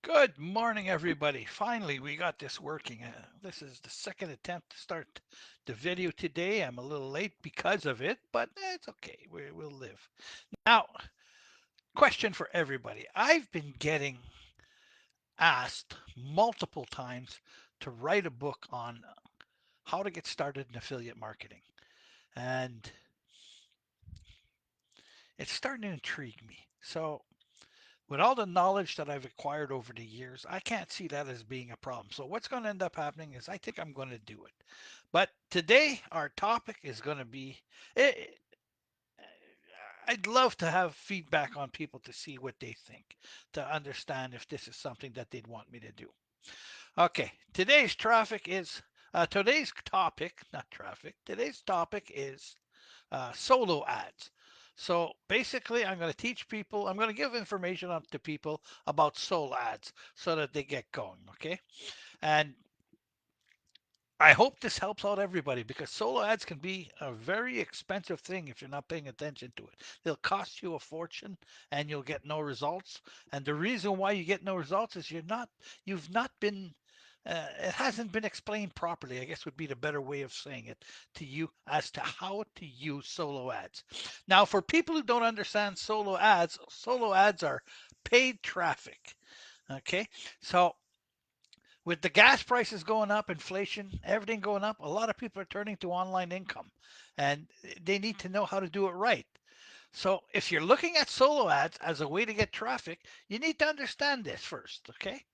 Good morning, everybody. Finally, we got this working. This is the second attempt to start the video today. I'm a little late because of it, but it's okay. We'll live. Now, question for everybody. I've been getting asked multiple times to write a book on how to get started in affiliate marketing. And it's starting to intrigue me. So, with all the knowledge that I've acquired over the years, I can't see that as being a problem. So what's going to end up happening is I think I'm going to do it. But today our topic is going to be eh, I'd love to have feedback on people to see what they think, to understand if this is something that they'd want me to do. Okay, today's topic, not traffic. Today's topic is solo ads. So basically, I'm going to teach people, I'm going to give information up to people about solo ads so that they get going. Okay. And I hope this helps out everybody because solo ads can be a very expensive thing if you're not paying attention to it. They'll cost you a fortune and you'll get no results. And the reason why you get no results is you've not been, it hasn't been explained properly, I guess would be the better way of saying it to you as to how to use solo ads. Now, for people who don't understand solo ads are paid traffic. Okay. So with the gas prices going up, inflation, everything going up, a lot of people are turning to online income and they need to know how to do it right. So if you're looking at solo ads as a way to get traffic, you need to understand this first, okay?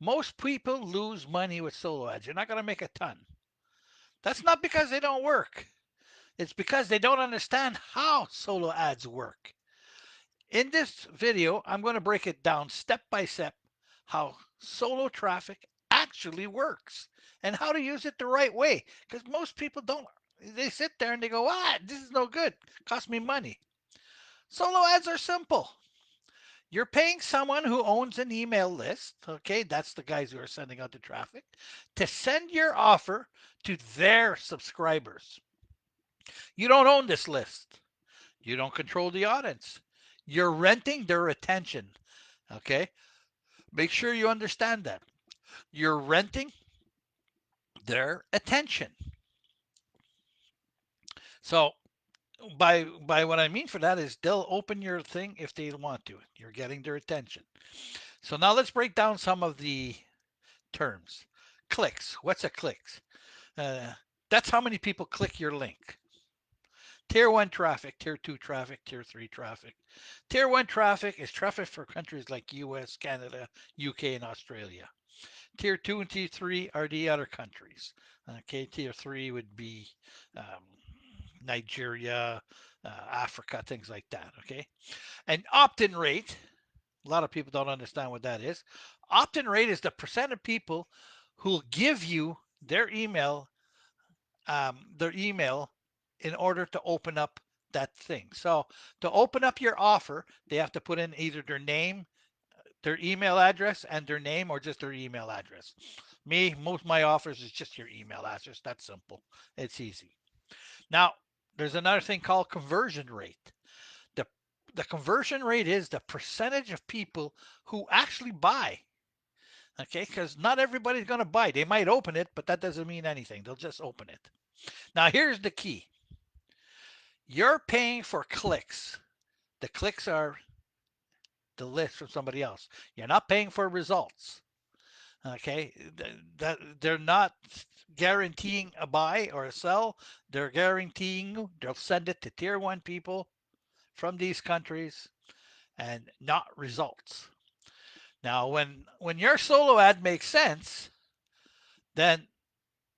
Most people lose money with solo ads. You're not going to make a ton. That's not because they don't work. It's because they don't understand how solo ads work. In this video, I'm going to break it down step by step how solo traffic actually works and how to use it the right way. Because most people don't. They sit there and they go, this is no good. Cost me money. Solo ads are simple. You're paying someone who owns an email list, okay, that's the guys who are sending out the traffic, to send your offer to their subscribers. You don't own this list. You don't control the audience. You're renting their attention. Okay? Make sure you understand that. You're renting their attention. So by what I mean for that is they'll open your thing if they want to. You're getting their attention. So now let's break down some of the terms. Clicks. What's a clicks? Uh, that's how many people click your link. Tier 1 traffic, Tier 2 traffic, Tier 3 traffic. Tier 1 traffic is traffic for countries like US, Canada, UK, and Australia. Tier 2 and Tier 3 are the other countries. Okay, Tier 3 would be um, Nigeria, Africa, things like that. Okay, and opt in rate, a lot of people don't understand what that is. Opt in rate is the percent of people who'll give you their email in order to open up that thing. So to open up your offer, they have to put in either their name, their email address, and their name, or just their email address. Me, most of my offers is just your email address. That's simple. It's easy. Now, there's another thing called conversion rate. The the conversion rate is the percentage of people who actually buy. Okay, because not everybody's going to buy. They might open it, but that doesn't mean anything. They'll just open it. Now, here's the key. You're paying for clicks. The clicks are the list from somebody else. You're not paying for results. Okay, that they're not guaranteeing a buy or a sell. They're guaranteeing they'll send it to tier 1 people from these countries and not results. Now, when your solo ad makes sense, then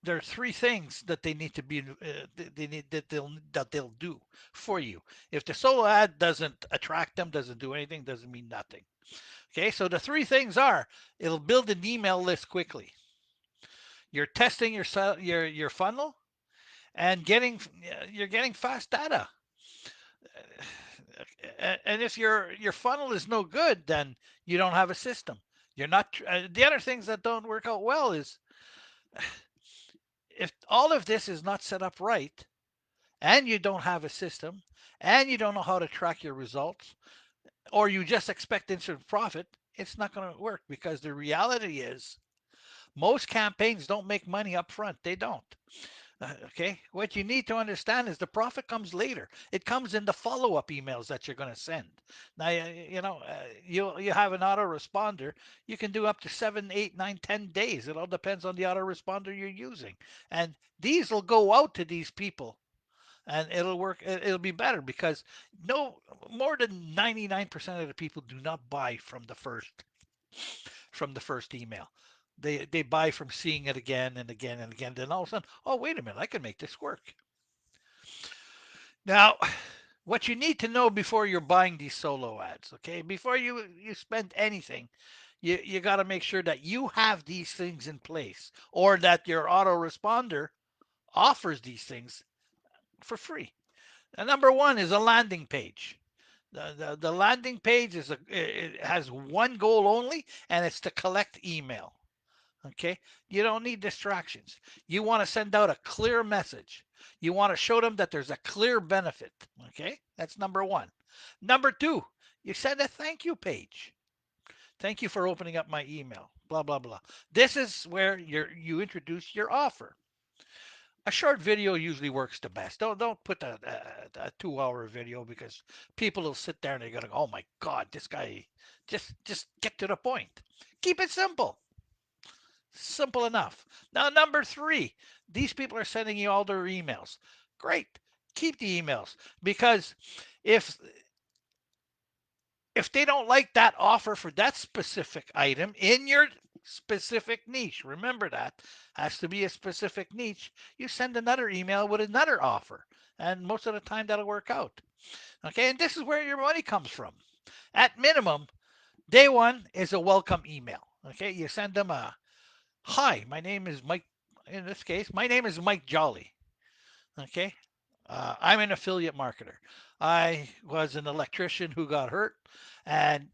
there are three things that they need to be they need that they'll do for you. If the solo ad doesn't attract them, doesn't do anything, doesn't mean nothing. Okay, so the three things are it'll build an email list quickly. You're testing your funnel and you're getting fast data. And if your funnel is no good, then you don't have a system. You're not. The other things that don't work out well is if all of this is not set up right, and you don't have a system, and you don't know how to track your results, or you just expect instant profit, it's not going to work because the reality is most campaigns don't make money up front. They don't. Okay. What you need to understand is the profit comes later. It comes in the follow-up emails that you're going to send. Now, you have an autoresponder. You can do up to 7, 8, 9, 10 days. It all depends on the autoresponder you're using. And these will go out to these people and it'll work. It'll be better because no more than 99% of the people do not buy from the first email. They buy from seeing it again and again and again. Then all of a sudden, oh wait a minute, I can make this work. Now, what you need to know before you're buying these solo ads, okay? Before you spend anything, you got to make sure that you have these things in place or that your autoresponder offers these things for free. And number one is a landing page. The landing page it has one goal only, and it's to collect email. Okay, you don't need distractions. You want to send out a clear message. You want to show them that there's a clear benefit. Okay, that's number one. Number two, you send a thank you page. Thank you for opening up my email. Blah blah blah. This is where you introduce your offer. A short video usually works the best. Don't put a 2 hour video because people will sit there and they're gonna go, oh my god, this guy just get to the point. Keep it simple. Simple enough. Now, number three, these people are sending you all their emails. Great. Keep the emails because if if they don't like that offer for that specific item in your specific niche, remember that has to be a specific niche. You send another email with another offer, and most of the time that'll work out. Okay, and this is where your money comes from. At minimum, day one is a welcome email. Okay, you send them a hi, my name is Mike. In this case, my name is Mike Jolly. Okay. I'm an affiliate marketer. I was an electrician who got hurt, and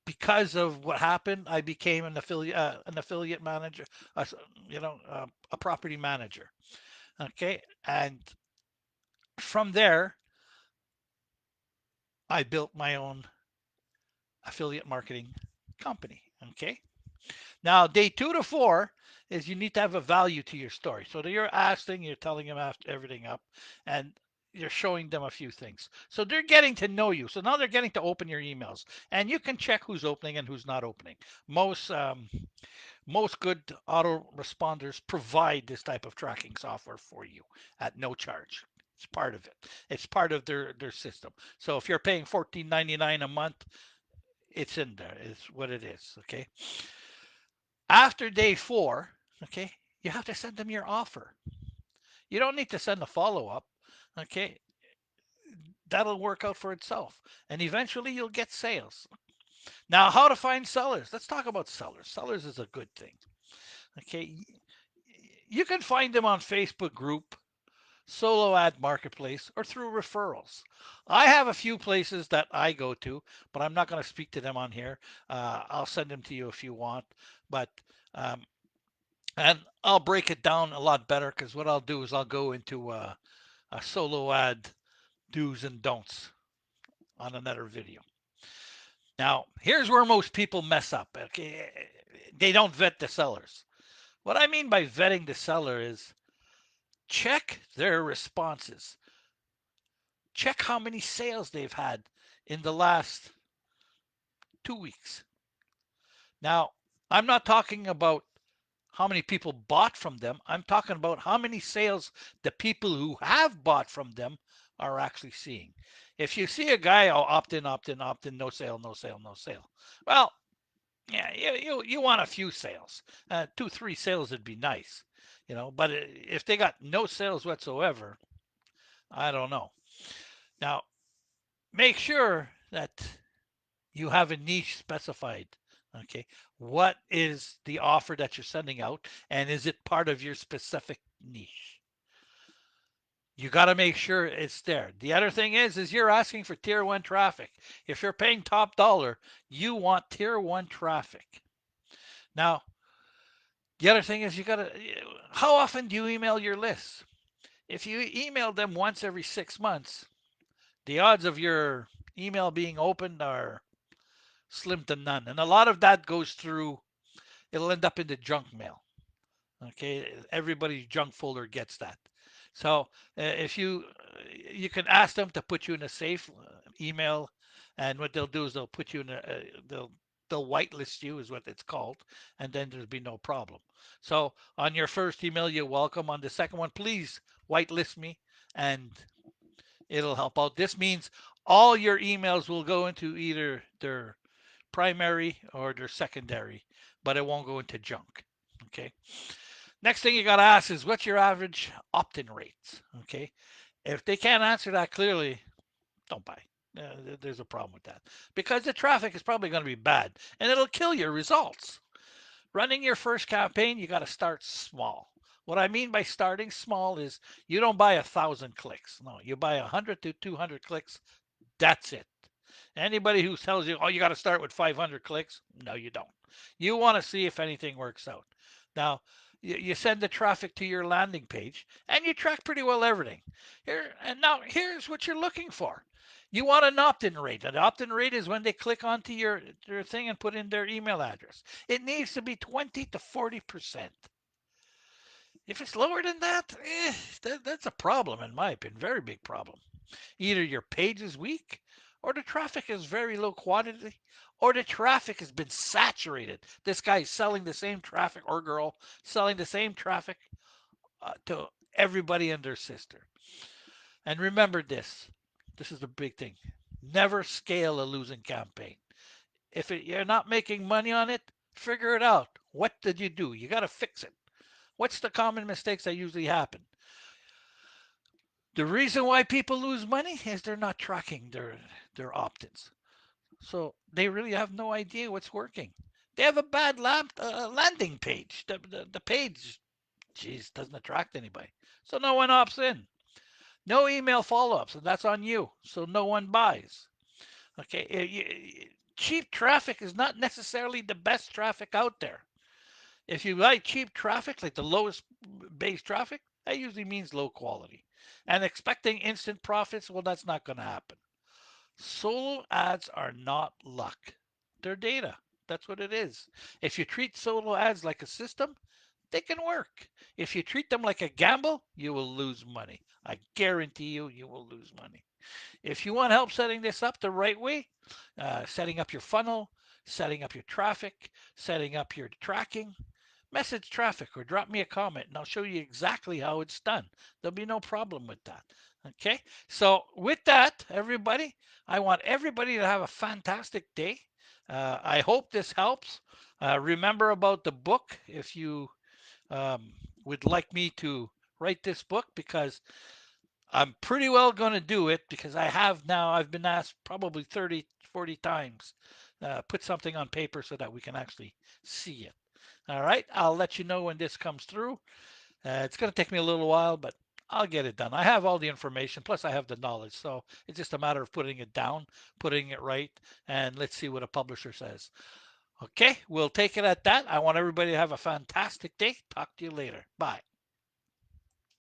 because of what happened, I became an affiliate manager, uh, a property manager. Okay, and from there, I built my own affiliate marketing company. Okay, now, day 2 to 4 is you need to have a value to your story. So you're asking, you're telling them after everything up, and you're showing them a few things. So they're getting to know you. So now they're getting to open your emails, and you can check who's opening and who's not opening. Most good autoresponders provide this type of tracking software for you at no charge. It's part of it. It's part of their system. So if you're paying $14.99 a month, it's in there. It's what it is. Okay. After day 4, okay, you have to send them your offer. You don't need to send a follow up. Okay, that'll work out for itself. And eventually you'll get sales. Now, how to find sellers? Let's talk about sellers. Sellers is a good thing. Okay, you can find them on Facebook group, Solo Ad Marketplace, or through referrals. I have a few places that I go to, but I'm not going to speak to them on here. I'll send them to you if you want. But um, and I'll break it down a lot better because what I'll do is I'll go into a solo ad do's and don'ts on another video. Now, here's where most people mess up. Okay, they don't vet the sellers. What I mean by vetting the seller is check their responses. Check how many sales they've had in the last 2 weeks. Now, I'm not talking about how many people bought from them. I'm talking about how many sales the people who have bought from them are actually seeing. If you see a guy, oh, opt in, opt in, opt in, no sale, no sale, no sale. Well, yeah, you want a few sales. 2, 3 sales would be nice, but if they got no sales whatsoever, I don't know. Now, make sure that you have a niche specified. Okay. What is the offer that you're sending out? And is it part of your specific niche? You got to make sure it's there. The other thing is you're asking for tier one traffic. If you're paying top dollar, you want tier one traffic. Now, the other thing is how often do you email your list? If you email them once every 6 months, the odds of your email being opened are slim to none. And a lot of that goes through, it'll end up in the junk mail. Okay, everybody's junk folder gets that. So if you can ask them to put you in a safe email, and what they'll do is they'll put you in they'll whitelist you is what it's called, and then there'll be no problem. So on your first email, you're welcome. On the second one, please whitelist me, and it'll help out. This means all your emails will go into either their primary or their secondary, but it won't go into junk. Okay. Next thing you got to ask is what's your average opt-in rates? Okay. If they can't answer that clearly, don't buy. There's a problem with that because the traffic is probably going to be bad and it'll kill your results. Running your first campaign, you got to start small. What I mean by starting small is you don't buy 1,000 clicks. No, you buy 100 to 200 clicks. That's it. Anybody who tells you, oh, you got to start with 500 clicks, no, you don't. You want to see if anything works out. Now, you send the traffic to your landing page and you track pretty well everything. Now here's what you're looking for. You want an opt-in rate. An opt-in rate is when they click onto your thing and put in their email address. It needs to be 20 to 40%. If it's lower than that, that's a problem in my opinion, very big problem. Either your page is weak, or the traffic is very low quantity, or the traffic has been saturated. This guy is selling the same traffic, or girl selling the same traffic to everybody and their sister. And remember this, this is the big thing. Never scale a losing campaign. If you're not making money on it, figure it out. What did you do? You got to fix it. What's the common mistakes that usually happen? The reason why people lose money is they're not tracking their opt-ins. So they really have no idea what's working. They have a bad landing page. The page, geez, doesn't attract anybody. So no one opts in. No email follow-ups, and that's on you. So no one buys. Okay, cheap traffic is not necessarily the best traffic out there. If you like cheap traffic, like the lowest base traffic, that usually means low quality. And expecting instant profits, well, that's not going to happen. Solo ads are not luck. They're data. That's what it is. If you treat solo ads like a system, they can work. If you treat them like a gamble, you will lose money. I guarantee you, you will lose money. If you want help setting this up the right way, setting up your funnel, setting up your traffic, setting up your tracking, message traffic or drop me a comment and I'll show you exactly how it's done. There'll be no problem with that. Okay. So with that, everybody, I want everybody to have a fantastic day. I hope this helps. Remember about the book if you um, would like me to write this book because I'm pretty well going to do it because I've been asked probably 30, 40 times, put something on paper so that we can actually see it. All right, I'll let you know when this comes through. It's going to take me a little while, but I'll get it done. I have all the information, plus I have the knowledge. So it's just a matter of putting it down, putting it right, and let's see what a publisher says. Okay, we'll take it at that. I want everybody to have a fantastic day. Talk to you later. Bye.